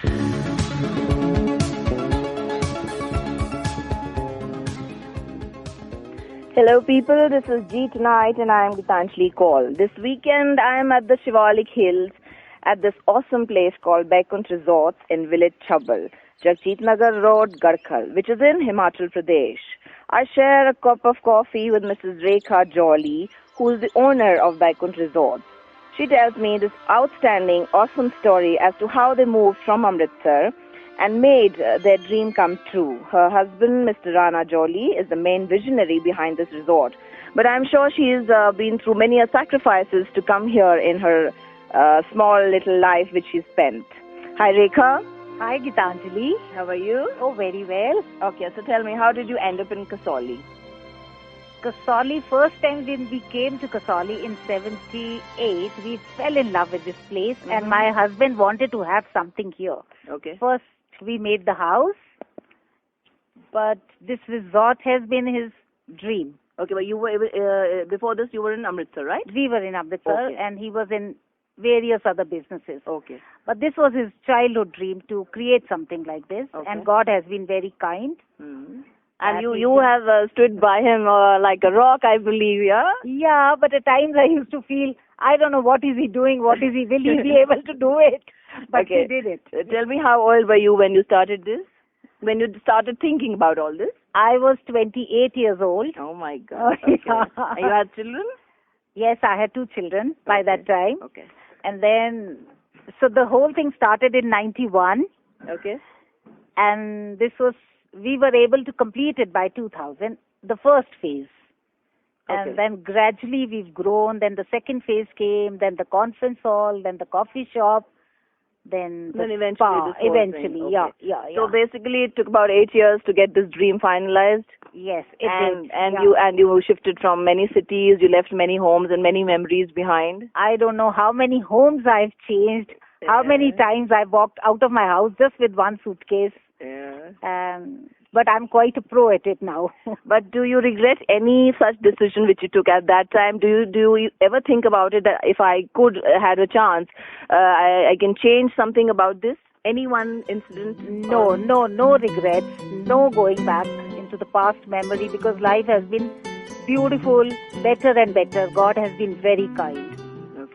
Hello people, this is G Tonight and I am Gitanjali Kaul. This weekend I am at the Shivalik Hills at this awesome place called Baikunt Resorts in village Chabal, Jagjeet Nagar Road, Garkhal, which is in Himachal Pradesh. I share a cup of coffee with Mrs. Rekha Jolly, who is the owner of Baikunt Resorts. She tells me this outstanding, awesome story as to how they moved from Amritsar and made their dream come true. Her husband, Mr. Rana Jolly, is the main visionary behind this resort. But I'm sure she's been through many sacrifices to come here in her small little life which she spent. Hi, Rekha. Hi, Gitanjali. How are you? Oh, very well. Okay, so tell me, how did you end up in Kasauli? Kasauli, first time when we came to Kasauli in 78, we fell in love with this place and my husband wanted to have something here. Okay. First, we made the house, but this resort has been his dream. Okay, but you were before this you were in Amritsar, right? We were in Amritsar and he was in various other businesses. Okay. But this was his childhood dream to create something like this, and God has been very kind. And you have stood by him like a rock, I believe, yeah? Yeah, but at times I used to feel, I don't know, what is he doing, will he be able to do it? But he did it. Tell me, how old were you when you started this? When you started thinking about all this? I was 28 years old. Oh my God. Okay. And you had children? Yes, I had 2 children by that time. Okay. And then, so the whole thing started in 91. Okay. And we were able to complete it by 2000, the first phase. And then gradually we've grown. Then the second phase came, then the conference hall, then the coffee shop, then the spa. Eventually, yeah. So basically it took about 8 years to get this dream finalized. Yes, it did. And you shifted from many cities, you left many homes and many memories behind. I don't know how many homes I've changed, how many times I walked out of my house just with one suitcase. But I'm quite a pro at it now. But do you regret any such decision which you took at that time? Do you ever think about it that if I could had a chance, I can change something about this? Any one incident? No regrets, no going back into the past memory, because life has been beautiful, better and better. God has been very kind.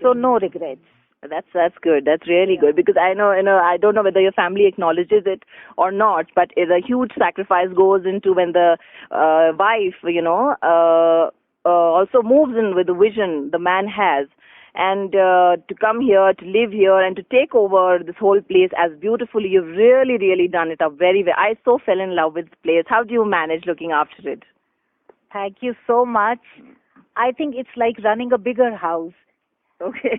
So no regrets. That's good. That's really good, because I know, I don't know whether your family acknowledges it or not, but a huge sacrifice goes into when the wife, also moves in with the vision the man has, and to come here, to live here, and to take over this whole place as beautifully. You've really, really done it up very well. I so fell in love with the place. How do you manage looking after it? Thank you so much. I think it's like running a bigger house. Okay.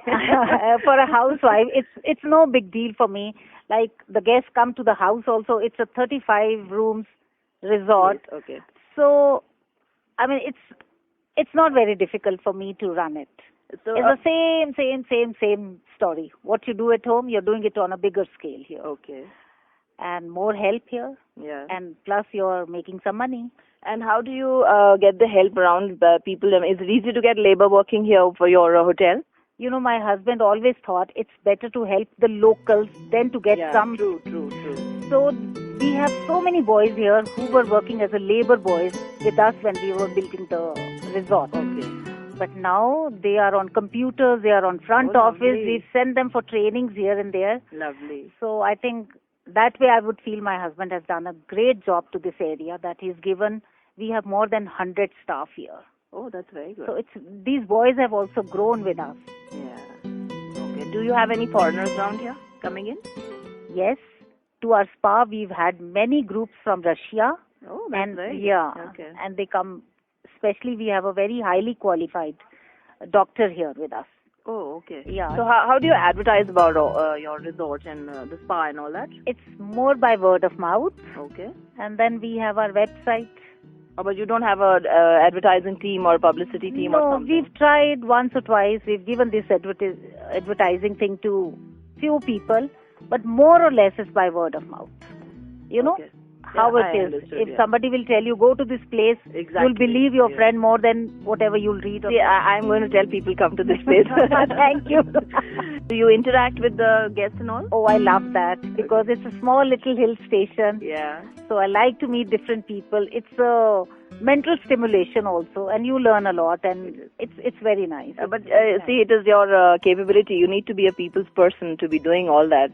For a housewife, it's no big deal for me. Like the guests come to the house also. It's a 35 rooms resort. Yes, okay. So, I mean, it's not very difficult for me to run it. So it's the same story. What you do at home, you're doing it on a bigger scale here. Okay. And more help here. Yeah. And plus you're making some money. And how do you get the help around the people? Is it easy to get labor working here for your hotel? My husband always thought it's better to help the locals than to get some. True. So we have so many boys here who were working as a labor boys with us when we were building the resort. Okay. But now they are on computers, they are on front office. We send them for trainings here and there. Lovely. So I think that way I would feel my husband has done a great job to this area that he's given. We have more than 100 staff here. Oh, that's very good. So these boys have also grown with us. Yeah. Okay. Do you have any foreigners around here coming in? Yes. To our spa, we've had many groups from Russia. Oh, that's very good. Okay. And they come, especially we have a very highly qualified doctor here with us. Oh, okay. Yeah. So how do you advertise about your resort and the spa and all that? It's more by word of mouth. Okay. And then we have our website. Oh, but you don't have a advertising team or publicity team or something? No, we've tried once or twice. We've given this advertising thing to few people, but more or less it's by word of mouth. Okay. how it is. If somebody will tell you, go to this place, you'll believe your friend more than whatever you'll read. See, I'm going to tell people come to this place. Thank you. Do you interact with the guests and all? Oh, I love that because it's a small little hill station. Yeah. So I like to meet different people. It's a mental stimulation also, and you learn a lot, and it's very nice. But see, it is your capability. You need to be a people's person to be doing all that.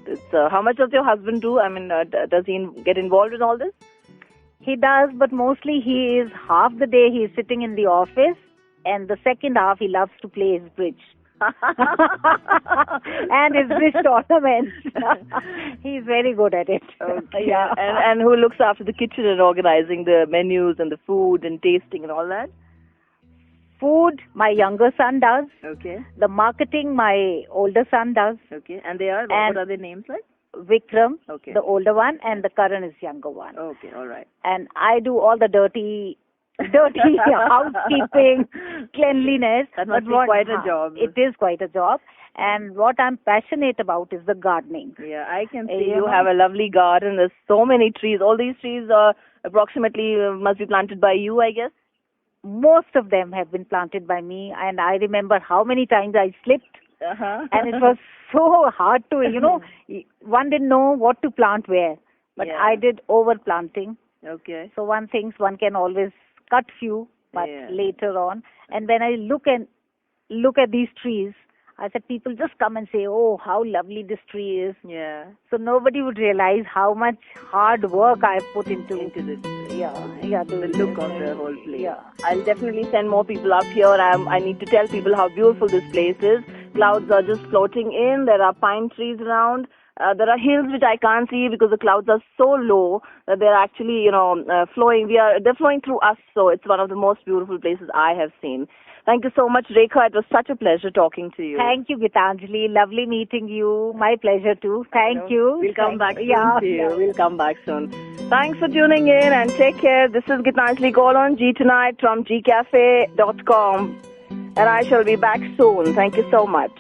It's, how much does your husband do? I mean, does he get involved in all this? He does, but mostly he is half the day he is sitting in the office, and the second half he loves to play his bridge. And his bridge tournaments. He's very good at it. Okay. Yeah. And who looks after the kitchen and organizing the menus and the food and tasting and all that? Food, my younger son does. Okay. The marketing, my older son does. Okay. And what are their names like? Vikram, okay, the older one, and the Karan is younger one. Okay, all right. And I do all the dirty housekeeping, cleanliness. That must be quite a job. It is quite a job. And what I'm passionate about is the gardening. Yeah, I can see you have a lovely garden. There's so many trees. All these trees approximately must be planted by you, I guess? Most of them have been planted by me. And I remember how many times I slipped. And it was so hard to, one didn't know what to plant where. But I did overplanting. Okay. So one thinks one can always cut few, but later on. And when I look at these trees, I said, people just come and say, oh, how lovely this tree is. Yeah. So nobody would realize how much hard work I put into this. Yeah, the look of the whole place. Yeah. I'll definitely send more people up here. I need to tell people how beautiful this place is. Clouds are just floating in. There are pine trees around. There are hills which I can't see because the clouds are so low that they're actually, flowing. They're flowing through us. So it's one of the most beautiful places I have seen. Thank you so much, Rekha. It was such a pleasure talking to you. Thank you, Gitanjali. Lovely meeting you. My pleasure too. Thank you. We'll come back soon to you. We'll come back soon. Thanks for tuning in and take care. This is Gitanjali Kaul on G Tonight from gcafe.com. And I shall be back soon. Thank you so much.